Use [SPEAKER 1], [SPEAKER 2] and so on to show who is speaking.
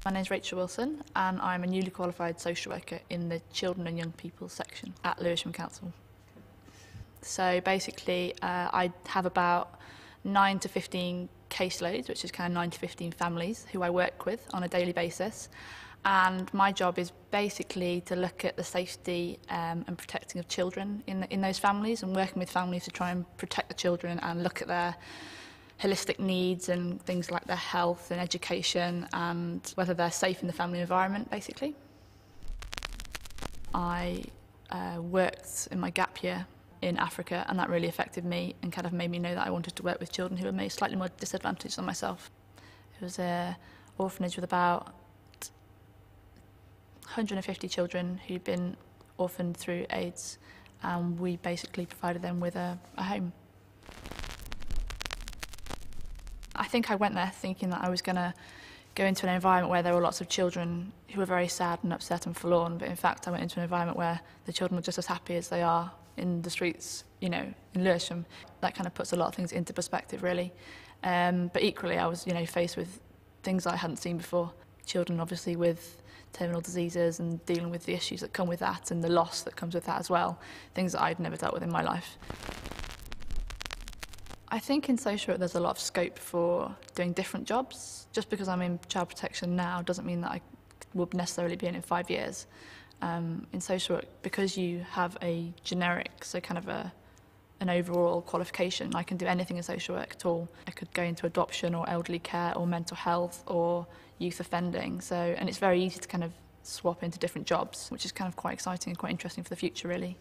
[SPEAKER 1] My name is Rachel Wilson and I'm a newly qualified social worker in the Children and Young People section at Lewisham Council. So basically I have about 9 to 15 caseloads, which is kind of 9 to 15 families who I work with on a daily basis. And my job is basically to look at the safety and protecting of children in those families, and working with families to try and protect the children and look at their holistic needs and things like their health and education and whether they're safe in the family environment, basically. I worked in my gap year in Africa, and that really affected me and kind of made me know that I wanted to work with children who were maybe slightly more disadvantaged than myself. It was an orphanage with about 150 children who'd been orphaned through AIDS, and we basically provided them with a home. I think I went there thinking that I was going to go into an environment where there were lots of children who were very sad and upset and forlorn, but in fact I went into an environment where the children were just as happy as they are in the streets, you know, in Lewisham. That kind of puts a lot of things into perspective, really. But equally I was, faced with things I hadn't seen before. Children obviously with terminal diseases and dealing with the issues that come with that and the loss that comes with that as well, things that I'd never dealt with in my life. I think in social work there's a lot of scope for doing different jobs. Just because I'm in child protection now doesn't mean that I will necessarily be in 5 years. In social work, because you have a generic, so kind of an overall qualification, I can do anything in social work at all. I could go into adoption or elderly care or mental health or youth offending. And it's very easy to kind of swap into different jobs, which is kind of quite exciting and quite interesting for the future, really.